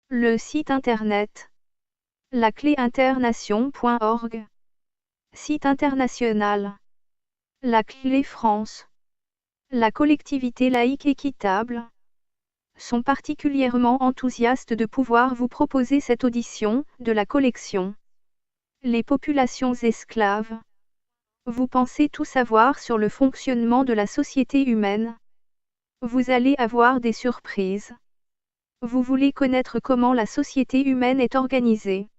Le site internet lacléinternation.org. Site international. La Clé France. La collectivité laïque équitable sont particulièrement enthousiastes de pouvoir vous proposer cette audition de la collection Les populations esclaves. Vous pensez tout savoir sur le fonctionnement de la société humaine. Vous allez avoir des surprises. Vous voulez connaître comment la société humaine est organisée.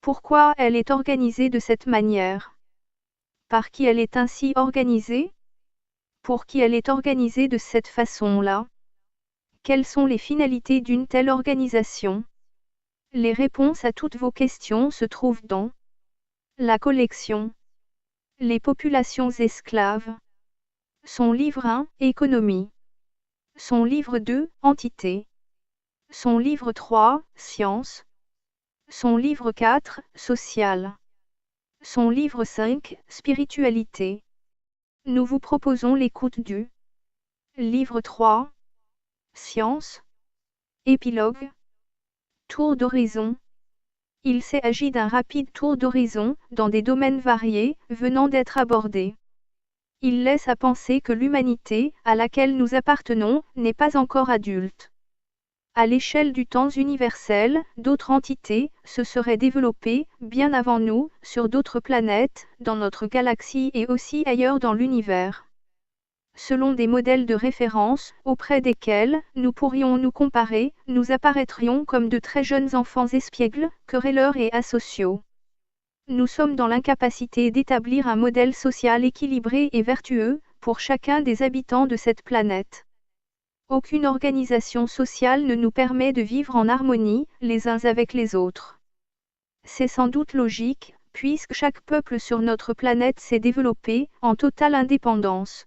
Pourquoi elle est organisée de cette manière. Par qui elle est ainsi organisée. Pour qui elle est organisée de cette façon-là. Quelles sont les finalités d'une telle organisation? Les réponses à toutes vos questions se trouvent dans la collection Les populations esclaves. Son livre 1, Économie. Son livre 2, Entité. Son livre 3, Sciences. Son livre 4, Social. Son livre 5, Spiritualité. Nous vous proposons l'écoute du livre 3, Sciences. Épilogue. Tour d'horizon. Il s'agit d'un rapide tour d'horizon, dans des domaines variés, venant d'être abordés. Il laisse à penser que l'humanité, à laquelle nous appartenons, n'est pas encore adulte. À l'échelle du temps universel, d'autres entités se seraient développées, bien avant nous, sur d'autres planètes, dans notre galaxie et aussi ailleurs dans l'univers. Selon des modèles de référence, auprès desquels nous pourrions nous comparer, nous apparaîtrions comme de très jeunes enfants espiègles, querelleurs et asociaux. Nous sommes dans l'incapacité d'établir un modèle social équilibré et vertueux, pour chacun des habitants de cette planète. Aucune organisation sociale ne nous permet de vivre en harmonie, les uns avec les autres. C'est sans doute logique, puisque chaque peuple sur notre planète s'est développé, en totale indépendance.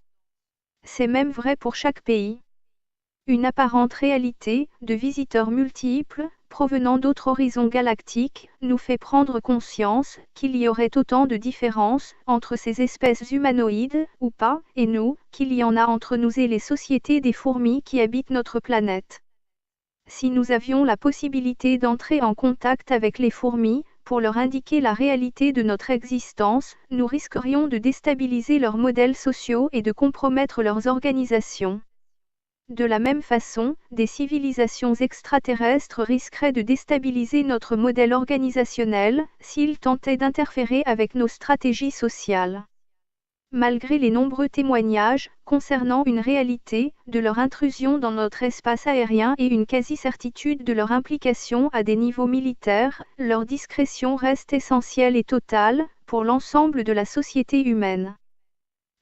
C'est même vrai pour chaque pays. Une apparente réalité, de visiteurs multiples, provenant d'autres horizons galactiques, nous fait prendre conscience qu'il y aurait autant de différences entre ces espèces humanoïdes, ou pas, et nous, qu'il y en a entre nous et les sociétés des fourmis qui habitent notre planète. Si nous avions la possibilité d'entrer en contact avec les fourmis, pour leur indiquer la réalité de notre existence, nous risquerions de déstabiliser leurs modèles sociaux et de compromettre leurs organisations. De la même façon, des civilisations extraterrestres risqueraient de déstabiliser notre modèle organisationnel, s'ils tentaient d'interférer avec nos stratégies sociales. Malgré les nombreux témoignages concernant une réalité de leur intrusion dans notre espace aérien et une quasi-certitude de leur implication à des niveaux militaires, leur discrétion reste essentielle et totale pour l'ensemble de la société humaine.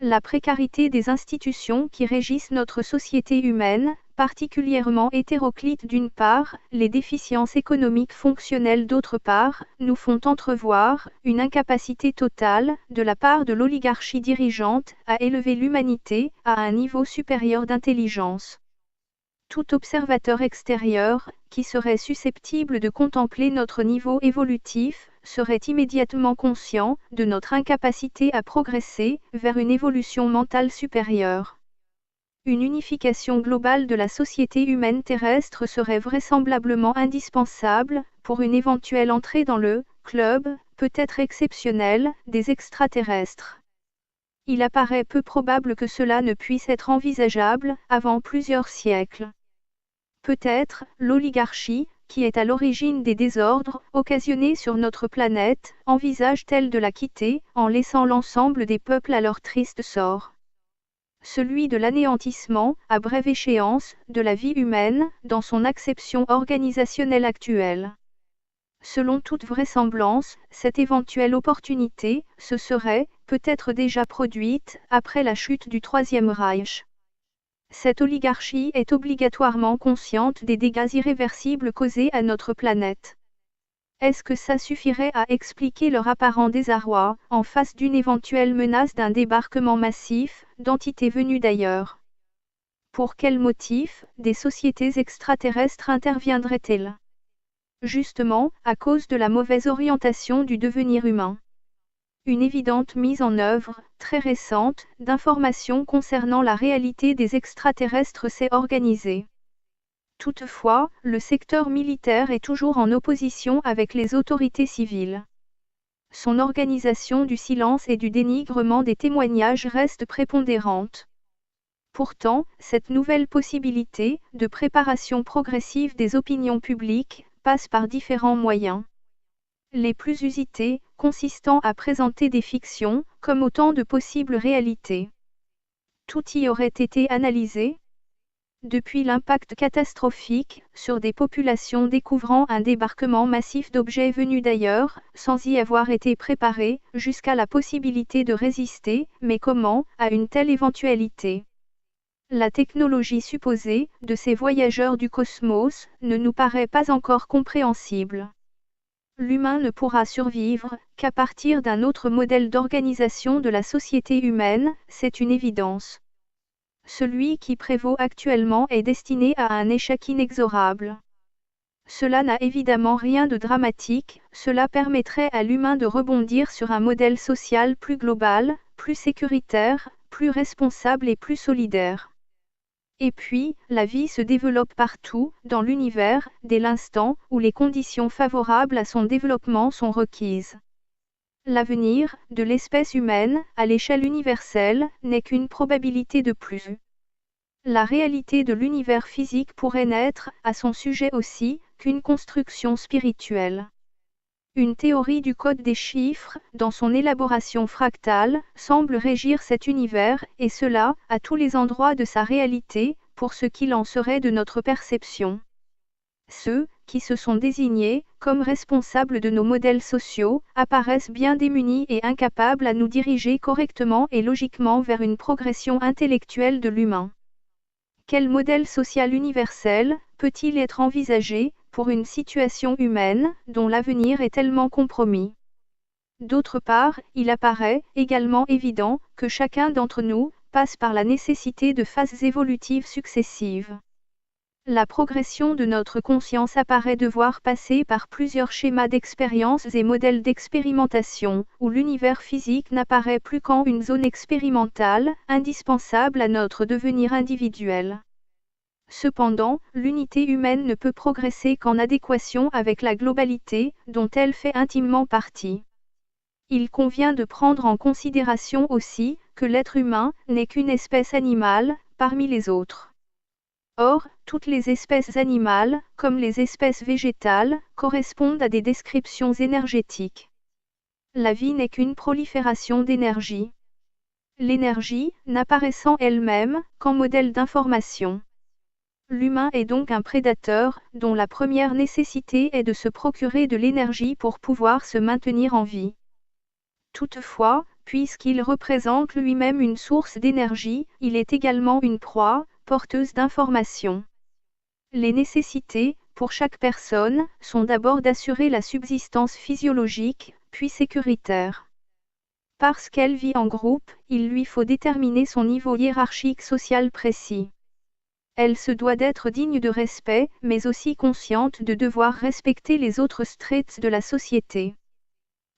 La précarité des institutions qui régissent notre société humaine, particulièrement hétéroclite d'une part, les déficiences économiques fonctionnelles d'autre part, nous font entrevoir une incapacité totale, de la part de l'oligarchie dirigeante, à élever l'humanité à un niveau supérieur d'intelligence. Tout observateur extérieur, qui serait susceptible de contempler notre niveau évolutif, serait immédiatement conscient de notre incapacité à progresser vers une évolution mentale supérieure. Une unification globale de la société humaine terrestre serait vraisemblablement indispensable pour une éventuelle entrée dans le club, peut-être exceptionnel, des extraterrestres. Il apparaît peu probable que cela ne puisse être envisageable avant plusieurs siècles. Peut-être, l'oligarchie, qui est à l'origine des désordres occasionnés sur notre planète, envisage-t-elle de la quitter, en laissant l'ensemble des peuples à leur triste sort. Celui de l'anéantissement, à brève échéance, de la vie humaine, dans son acception organisationnelle actuelle. Selon toute vraisemblance, cette éventuelle opportunité se serait, peut-être déjà produite, après la chute du Troisième Reich. Cette oligarchie est obligatoirement consciente des dégâts irréversibles causés à notre planète. Est-ce que ça suffirait à expliquer leur apparent désarroi, en face d'une éventuelle menace d'un débarquement massif, d'entités venues d'ailleurs? Pour quel motif, des sociétés extraterrestres interviendraient-elles? Justement, à cause de la mauvaise orientation du devenir humain. Une évidente mise en œuvre, très récente, d'informations concernant la réalité des extraterrestres s'est organisée. Toutefois, le secteur militaire est toujours en opposition avec les autorités civiles. Son organisation du silence et du dénigrement des témoignages reste prépondérante. Pourtant, cette nouvelle possibilité de préparation progressive des opinions publiques passe par différents moyens. Les plus usités, consistant à présenter des fictions comme autant de possibles réalités. Tout y aurait été analysé. Depuis l'impact catastrophique sur des populations découvrant un débarquement massif d'objets venus d'ailleurs, sans y avoir été préparés, jusqu'à la possibilité de résister, mais comment, à une telle éventualité. La technologie supposée de ces voyageurs du cosmos ne nous paraît pas encore compréhensible. L'humain ne pourra survivre qu'à partir d'un autre modèle d'organisation de la société humaine, c'est une évidence. Celui qui prévaut actuellement est destiné à un échec inexorable. Cela n'a évidemment rien de dramatique, cela permettrait à l'humain de rebondir sur un modèle social plus global, plus sécuritaire, plus responsable et plus solidaire. Et puis, la vie se développe partout, dans l'univers, dès l'instant où les conditions favorables à son développement sont requises. L'avenir de l'espèce humaine, à l'échelle universelle, n'est qu'une probabilité de plus. La réalité de l'univers physique pourrait n'être, à son sujet aussi, qu'une construction spirituelle. Une théorie du code des chiffres, dans son élaboration fractale, semble régir cet univers, et cela, à tous les endroits de sa réalité, pour ce qu'il en serait de notre perception. Ceux qui se sont désignés comme responsables de nos modèles sociaux apparaissent bien démunis et incapables à nous diriger correctement et logiquement vers une progression intellectuelle de l'humain. Quel modèle social universel peut-il être envisagé pour une situation humaine dont l'avenir est tellement compromis? D'autre part, il apparaît également évident que chacun d'entre nous passe par la nécessité de phases évolutives successives. La progression de notre conscience apparaît devoir passer par plusieurs schémas d'expériences et modèles d'expérimentation, où l'univers physique n'apparaît plus qu'en une zone expérimentale, indispensable à notre devenir individuel. Cependant, l'unité humaine ne peut progresser qu'en adéquation avec la globalité, dont elle fait intimement partie. Il convient de prendre en considération aussi que l'être humain n'est qu'une espèce animale, parmi les autres. Or, toutes les espèces animales, comme les espèces végétales, correspondent à des descriptions énergétiques. La vie n'est qu'une prolifération d'énergie. L'énergie, n'apparaissant elle-même qu'en modèle d'information. L'humain est donc un prédateur, dont la première nécessité est de se procurer de l'énergie pour pouvoir se maintenir en vie. Toutefois, puisqu'il représente lui-même une source d'énergie, il est également une proie, porteuse d'informations. Les nécessités, pour chaque personne, sont d'abord d'assurer la subsistance physiologique, puis sécuritaire. Parce qu'elle vit en groupe, il lui faut déterminer son niveau hiérarchique social précis. Elle se doit d'être digne de respect, mais aussi consciente de devoir respecter les autres strates de la société.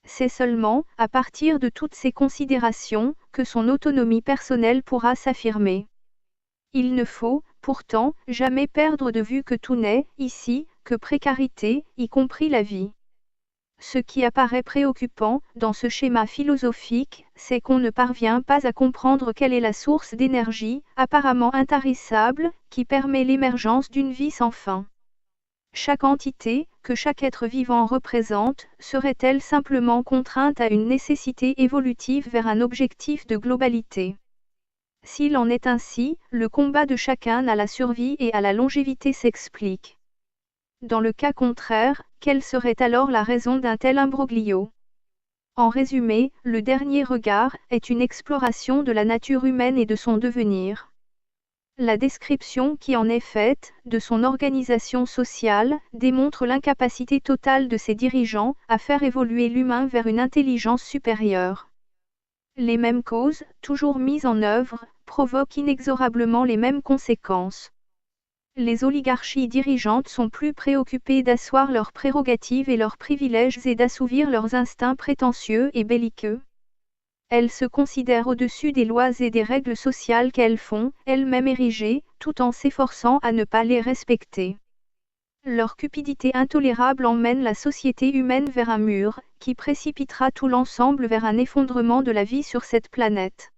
C'est seulement, à partir de toutes ces considérations, que son autonomie personnelle pourra s'affirmer. Il ne faut, pourtant, jamais perdre de vue que tout n'est, ici, que précarité, y compris la vie. Ce qui apparaît préoccupant, dans ce schéma philosophique, c'est qu'on ne parvient pas à comprendre quelle est la source d'énergie, apparemment intarissable, qui permet l'émergence d'une vie sans fin. Chaque entité, que chaque être vivant représente, serait-elle simplement contrainte à une nécessité évolutive vers un objectif de globalité? S'il en est ainsi, le combat de chacun à la survie et à la longévité s'explique. Dans le cas contraire, quelle serait alors la raison d'un tel imbroglio? En résumé, le dernier regard est une exploration de la nature humaine et de son devenir. La description qui en est faite, de son organisation sociale, démontre l'incapacité totale de ses dirigeants à faire évoluer l'humain vers une intelligence supérieure. Les mêmes causes, toujours mises en œuvre, provoquent inexorablement les mêmes conséquences. Les oligarchies dirigeantes sont plus préoccupées d'asseoir leurs prérogatives et leurs privilèges et d'assouvir leurs instincts prétentieux et belliqueux. Elles se considèrent au-dessus des lois et des règles sociales qu'elles font, elles-mêmes érigées, tout en s'efforçant à ne pas les respecter. Leur cupidité intolérable emmène la société humaine vers un mur, qui précipitera tout l'ensemble vers un effondrement de la vie sur cette planète.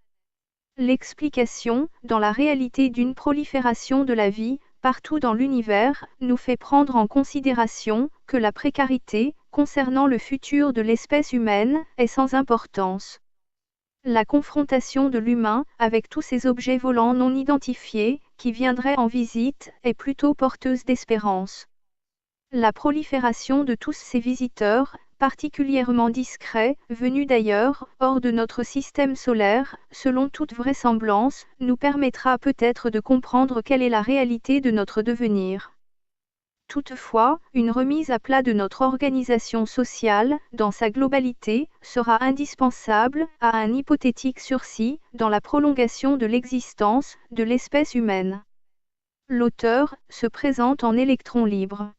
L'explication, dans la réalité d'une prolifération de la vie, partout dans l'univers, nous fait prendre en considération que la précarité, concernant le futur de l'espèce humaine, est sans importance. La confrontation de l'humain, avec tous ces objets volants non identifiés, qui viendraient en visite, est plutôt porteuse d'espérance. La prolifération de tous ces visiteurs, particulièrement discrets, venus d'ailleurs, hors de notre système solaire, selon toute vraisemblance, nous permettra peut-être de comprendre quelle est la réalité de notre devenir. Toutefois, une remise à plat de notre organisation sociale, dans sa globalité, sera indispensable à un hypothétique sursis, dans la prolongation de l'existence de l'espèce humaine. L'auteur se présente en électron libre.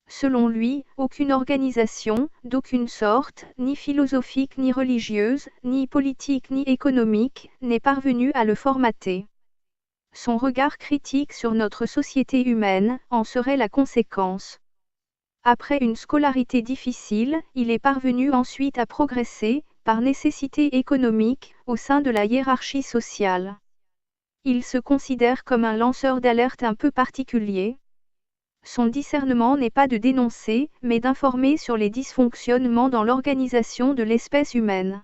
Selon lui, aucune organisation, d'aucune sorte, ni philosophique ni religieuse, ni politique ni économique, n'est parvenue à le formater. Son regard critique sur notre société humaine en serait la conséquence. Après une scolarité difficile, il est parvenu ensuite à progresser, par nécessité économique, au sein de la hiérarchie sociale. Il se considère comme un lanceur d'alerte un peu particulier. Son discernement n'est pas de dénoncer, mais d'informer sur les dysfonctionnements dans l'organisation de l'espèce humaine.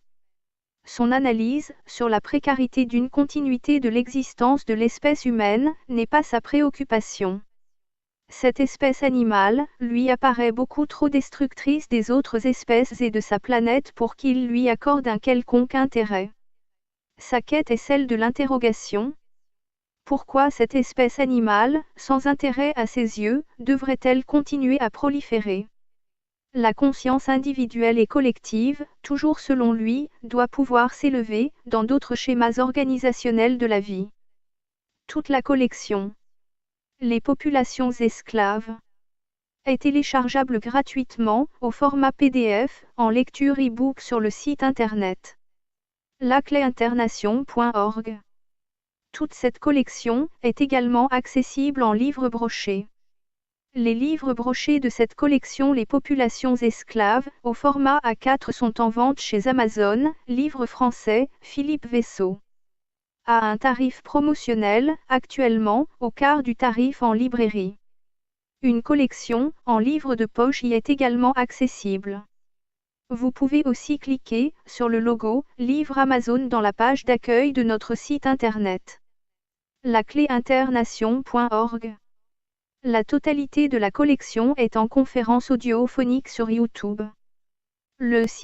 Son analyse, sur la précarité d'une continuité de l'existence de l'espèce humaine, n'est pas sa préoccupation. Cette espèce animale, lui apparaît beaucoup trop destructrice des autres espèces et de sa planète pour qu'il lui accorde un quelconque intérêt. Sa quête est celle de l'interrogation. Pourquoi cette espèce animale, sans intérêt à ses yeux, devrait-elle continuer à proliférer ? La conscience individuelle et collective, toujours selon lui, doit pouvoir s'élever, dans d'autres schémas organisationnels de la vie. Toute la collection. Les populations esclaves. Est téléchargeable gratuitement, au format PDF, en lecture e-book sur le site internet. lacléinternation.org. Toute cette collection est également accessible en livre broché. Les livres brochés de cette collection Les populations esclaves, au format A4 sont en vente chez Amazon, livre français, Philippe Vaisseau. À un tarif promotionnel, actuellement, au quart du tarif en librairie. Une collection, en livre de poche y est également accessible. Vous pouvez aussi cliquer sur le logo « Livre Amazon » dans la page d'accueil de notre site internet. lacléinternation.org. La totalité de la collection est en conférence audiophonique sur YouTube. Le site